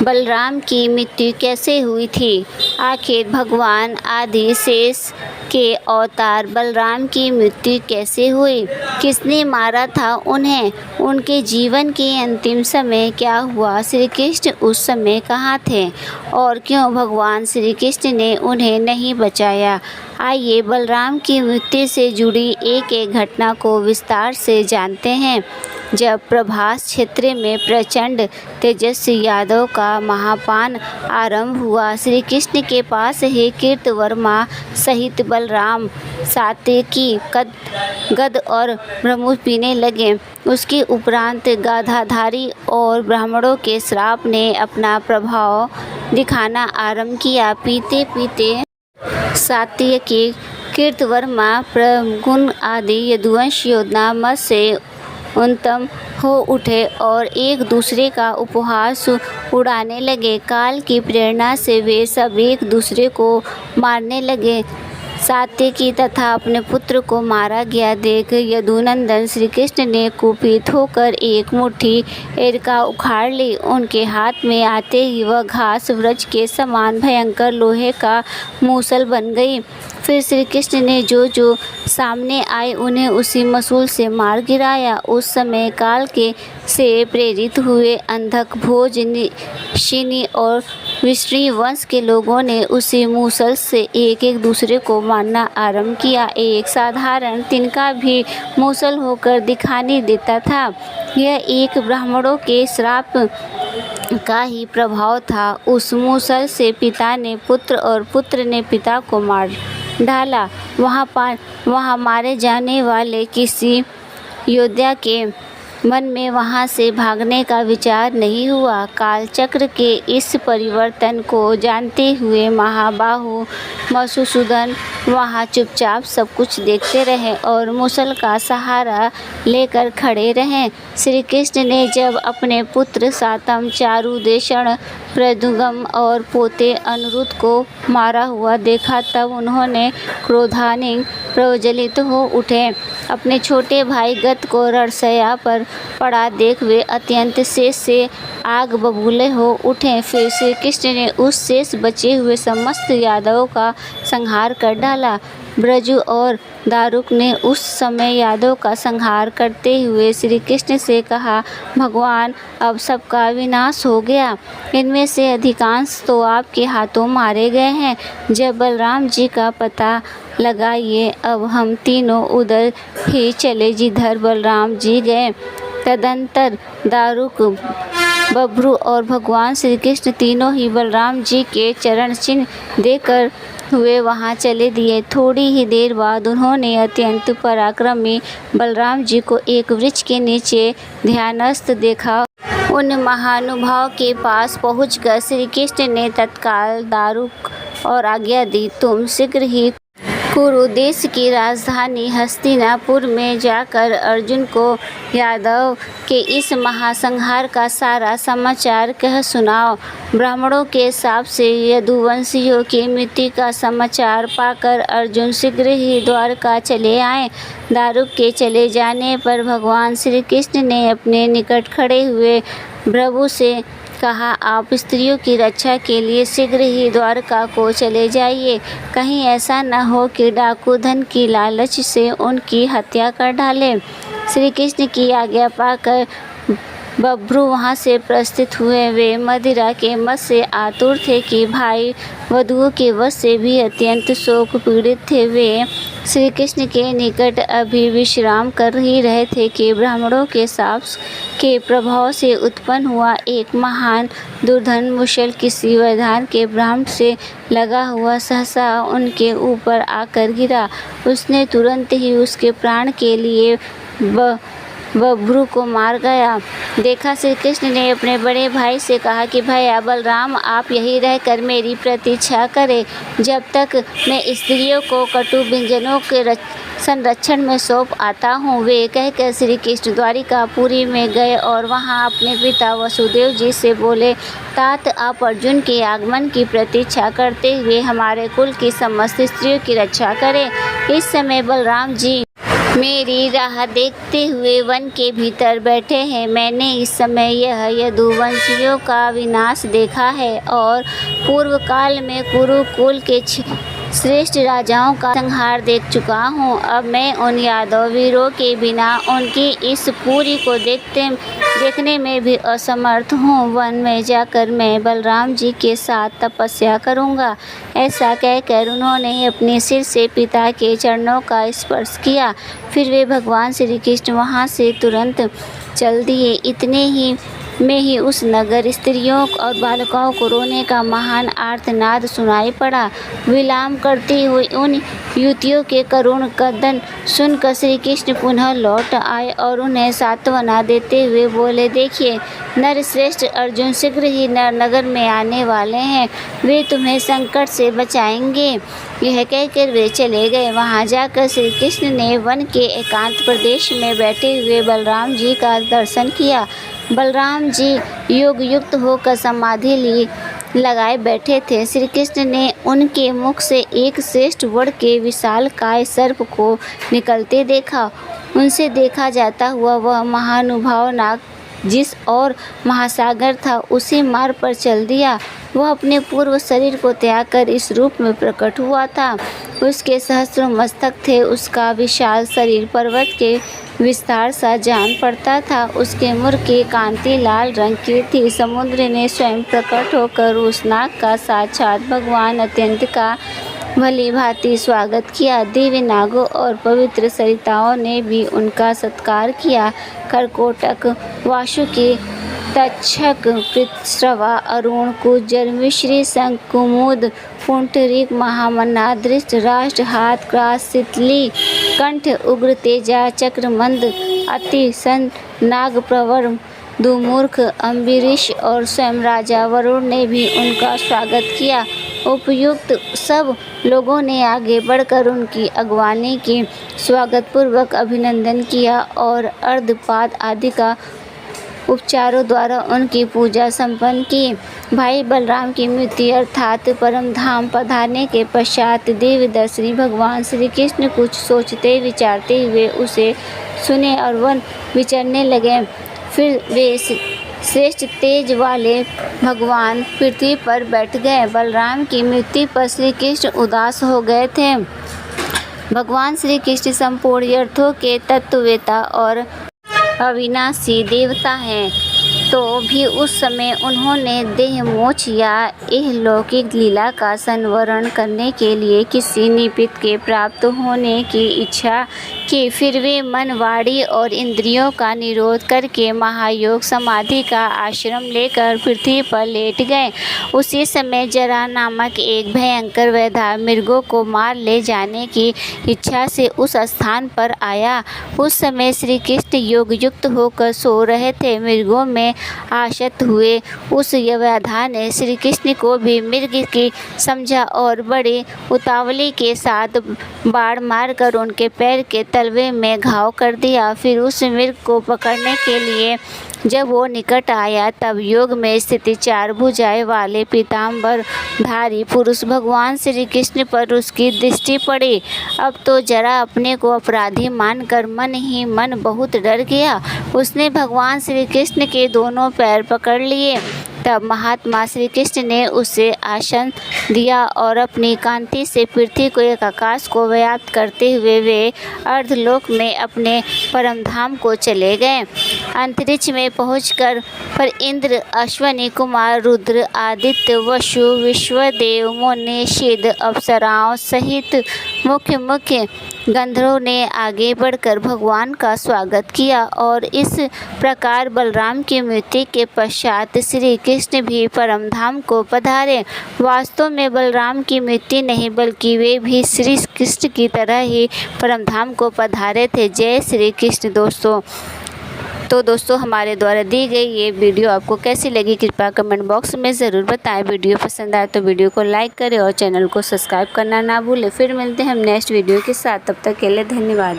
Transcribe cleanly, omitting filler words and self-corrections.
बलराम की मृत्यु कैसे हुई थी? आखिर भगवान आदि शेष के अवतार बलराम की मृत्यु कैसे हुई? किसने मारा था उन्हें? उनके जीवन के अंतिम समय क्या हुआ? श्री कृष्ण उस समय कहाँ थे और क्यों भगवान श्री कृष्ण ने उन्हें नहीं बचाया? आइए बलराम की मृत्यु से जुड़ी एक एक घटना को विस्तार से जानते हैं। जब प्रभास क्षेत्र में प्रचंड तेजस्वी यादव का महापान आरंभ हुआ, श्री कृष्ण के पास ही कीर्तवर्मा सहित बलराम सात्यकी गद और ब्रह्मु पीने लगे। उसके उपरांत गाधाधारी और ब्राह्मणों के श्राप ने अपना प्रभाव दिखाना आरंभ किया। पीते पीते सात्यकी, कीर्तवर्मा, प्रगुण आदि यदुवंश योद्धा मत से उन्मत्त हो उठे और एक दूसरे का उपहास उड़ाने लगे। काल की प्रेरणा से वे सब एक दूसरे को मारने लगे। सात्यकी तथा अपने पुत्र को मारा गया देख यदुनंदन श्री कृष्ण ने कुपित होकर एक मुट्ठी एरका उखाड़ ली। उनके हाथ में आते ही वह घास वृक्ष के समान भयंकर लोहे का मूसल बन गई। फिर श्री कृष्ण ने जो सामने आए उन्हें उसी मूसल से मार गिराया। उस समय काल के से प्रेरित हुए अंधक भोज, शिनी और विष्णु वंश के लोगों ने उसी मूसल से एक एक दूसरे को मारना आरंभ किया। एक साधारण तिनका भी मूसल होकर दिखाई देता था। यह एक ब्राह्मणों के श्राप का ही प्रभाव था। उस मूसल से पिता ने पुत्र और पुत्र ने पिता को मार डाला। वहाँ मारे जाने वाले किसी योद्धा के मन में वहाँ से भागने का विचार नहीं हुआ। कालचक्र के इस परिवर्तन को जानते हुए महाबाहु मधुसूदन वहाँ चुपचाप सब कुछ देखते रहे और मूसल का सहारा लेकर खड़े रहे। श्री कृष्ण ने जब अपने पुत्र सातम, चारुदेषण, प्रद्युम्न और पोते अनिरुद्ध को मारा हुआ देखा, तब उन्होंने क्रोधान्वित प्रज्वलित हो उठे। अपने छोटे भाई गद को रणशैया पर पड़ा देख वे अत्यंत शेष से आग बबूले हो उठे। फिर श्री कृष्ण ने उस शेष बचे हुए समस्त यादवों का संहार कर डाला। ब्रजु और दारुक ने उस समय यादव का संहार करते हुए श्री कृष्ण से कहा, भगवान अब सबका विनाश हो गया। इनमें से अधिकांश तो आपके हाथों मारे गए हैं। जब बलराम जी का पता लगाइए, अब हम तीनों उधर ही चले जिधर बलराम जी गए। तदंतर दारुक, बब्रू और भगवान श्री कृष्ण तीनों ही बलराम जी के चरण चिन्ह देकर हुए वहाँ चले दिए। थोड़ी ही देर बाद उन्होंने अत्यंत पराक्रमी बलराम जी को एक वृक्ष के नीचे ध्यानस्थ देखा। उन महानुभाव के पास पहुंचकर श्री कृष्ण ने तत्काल दारुक और आज्ञा दी, तुम शीघ्र ही कुरु देश की राजधानी हस्तिनापुर में जाकर अर्जुन को यादव के इस महासंहार का सारा समाचार कह सुनाओ। ब्राह्मणों के शाप से यदुवंशियों की मृत्यु का समाचार पाकर अर्जुन शीघ्र ही द्वारका चले आए। दारुक के चले जाने पर भगवान श्री कृष्ण ने अपने निकट खड़े हुए प्रभु से कहा, आप स्त्रियों की रक्षा के लिए शीघ्र ही द्वारका को चले जाइए। कहीं ऐसा न हो कि डाकू धन की लालच से उनकी हत्या कर डाले। श्री कृष्ण की आज्ञा पाकर बब्रू वहाँ से प्रस्थित हुए। वे मदिरा के मद से आतुर थे कि भाई वधुओं के वश से भी अत्यंत शोक पीड़ित थे। वे श्री कृष्ण के निकट अभी विश्राम कर ही रहे थे कि ब्राह्मणों के शाप के प्रभाव से उत्पन्न हुआ एक महान दुर्धन मूसल किसी वरदान के ब्रह्मांड से लगा हुआ सहसा उनके ऊपर आकर गिरा। उसने तुरंत ही उसके प्राण के लिए बब्रू को मार गया। देखा श्री कृष्ण ने अपने बड़े भाई से कहा कि भैया बलराम, आप यहीं रहकर मेरी प्रतीक्षा करें जब तक मैं स्त्रियों को कटु व्यंजनों के संरक्षण में सौंप आता हूँ। वे कहकर श्री कृष्ण द्वारिकापुरी में गए और वहाँ अपने पिता वसुदेव जी से बोले, तात आप अर्जुन के आगमन की प्रतीक्षा करते हुए हमारे कुल की समस्त स्त्रियों की रक्षा करें। इस समय बलराम जी मेरी राह देखते हुए वन के भीतर बैठे हैं। मैंने इस समय यह यदुवंशियों का विनाश देखा है और पूर्व काल में कुरुकुल के श्रेष्ठ राजाओं का संहार देख चुका हूँ। अब मैं उन यादव वीरों के बिना उनकी इस पूरी को देखने में भी असमर्थ हूँ। वन में जाकर मैं बलराम जी के साथ तपस्या करूँगा। ऐसा कहकर उन्होंने अपने सिर से पिता के चरणों का स्पर्श किया। फिर वे भगवान श्री कृष्ण वहाँ से तुरंत चल दिए। इतने ही में ही उस नगर स्त्रियों और बालकों को रोने का महान आर्तनाद सुनाई पड़ा। विलाप करती हुई उन युवतियों के करुण कदन सुनकर श्री कृष्ण पुनः लौट आए और उन्हें सांत्वना देते हुए बोले, देखिए नरश्रेष्ठ अर्जुन शीघ्र ही नगर में आने वाले हैं। वे तुम्हें संकट से बचाएंगे। यह कहकर वे चले गए। वहां जाकर श्री कृष्ण ने वन के एकांत प्रदेश में बैठे हुए बलराम जी का दर्शन किया। बलराम जी योग युक्त होकर समाधि लगाए बैठे थे। श्री कृष्ण ने उनके मुख से एक श्रेष्ठ वड़ के विशाल काय सर्प को निकलते देखा। उनसे देखा जाता हुआ वह महानुभाव नाग जिस और महासागर था उसी मार्ग पर चल दिया। वह अपने पूर्व शरीर को त्याग कर इस रूप में प्रकट हुआ था। उसके सहस्रों मस्तक थे। उसका विशाल शरीर पर्वत के विस्तार सा जान पड़ता था। उसके मुख की कांति लाल रंग की थी। समुद्र ने स्वयं प्रकट होकर उस नाग का साक्षात भगवान अत्यंत का भली भांति स्वागत किया। दिव्य नागों और पवित्र सरिताओं ने भी उनका सत्कार किया। करकोटक, वासुकी, तक्षक, पृथ्रवा, अरुण, कुजर, मिश्री, शंख, कुमुद, पुंडरीक, महामना, धृतराष्ट्र, हाथ, क्रास, तितली, कंठ, उग्र तेजा, चक्रमंद, अति सन, नागप्रवर, दुमूर्ख, अम्बरीश और स्वयं राजा वरुण ने भी उनका स्वागत किया। उपयुक्त सब लोगों ने आगे बढ़कर उनकी अगवानी की, स्वागतपूर्वक अभिनंदन किया और अर्घपाद आदि का उपचारों द्वारा उनकी पूजा संपन्न की। भाई बलराम की मृत्यु अर्थात परम धाम पधारने के पश्चात देवदर्शी भगवान श्री कृष्ण कुछ सोचते विचारते हुए उसे सुने और वन विचरने लगे। फिर वे श्रेष्ठ तेज वाले भगवान पृथ्वी पर बैठ गए। बलराम की मृत्यु पर श्री कृष्ण उदास हो गए थे। भगवान श्री कृष्ण संपूर्ण अर्थों के तत्ववेता और अविनाशी देवता हैं, तो भी उस समय उन्होंने देह मोक्ष या इहलौकिक लीला का संवरण करने के लिए किसी निमित्त के प्राप्त होने की इच्छा की। फिर वे मन, वाणी और इंद्रियों का निरोध करके महायोग समाधि का आश्रम लेकर पृथ्वी पर लेट गए। उसी समय जरा नामक एक भयंकर वैधा मृगों को मार ले जाने की इच्छा से उस स्थान पर आया। उस समय श्री कृष्ण योग युक्त होकर सो रहे थे। मृगों में आसक्त हुए उस व्याधा ने श्री कृष्ण को भी मृग की समझा और बड़ी उतावली के साथ बाढ़ मारकर उनके पैर के तलवे में घाव कर दिया। फिर उस मृग को पकड़ने के लिए जब वो निकट आया तब योग में स्थित चार भुजाएं वाले पीताम्बर धारी पुरुष भगवान श्री कृष्ण पर उसकी दृष्टि पड़ी। अब तो जरा अपने को अपराधी मानकर मन ही मन बहुत डर गया। उसने भगवान श्री कृष्ण के दोनों पैर पकड़ लिए। तब महात्मा श्री कृष्ण ने उसे आसन दिया और अपनी कांति से पृथ्वी को एक आकाश को व्याप्त करते हुए वे अर्धलोक में अपने परम धाम को चले गए। अंतरिक्ष में पहुंचकर पर इंद्र, अश्वनी कुमार, रुद्र, आदित्य, वसु, विश्वदेव, मुनि, सिद्ध, अप्सराओं सहित मुख्य मुख्य गंधर्वों ने आगे बढ़कर भगवान का स्वागत किया और इस प्रकार बलराम की मृत्यु के पश्चात श्री कृष्ण भी परम धाम को पधारे। वास्तव में बलराम की मृत्यु नहीं बल्कि वे भी श्री कृष्ण की तरह ही परम धाम को पधारे थे। जय श्री कृष्ण। दोस्तों हमारे द्वारा दी गई ये वीडियो आपको कैसी लगी कृपया कमेंट बॉक्स में ज़रूर बताएं। वीडियो पसंद आए तो वीडियो को लाइक करें और चैनल को सब्सक्राइब करना ना भूलें। फिर मिलते हैं हम नेक्स्ट वीडियो के साथ। तब तक के लिए धन्यवाद।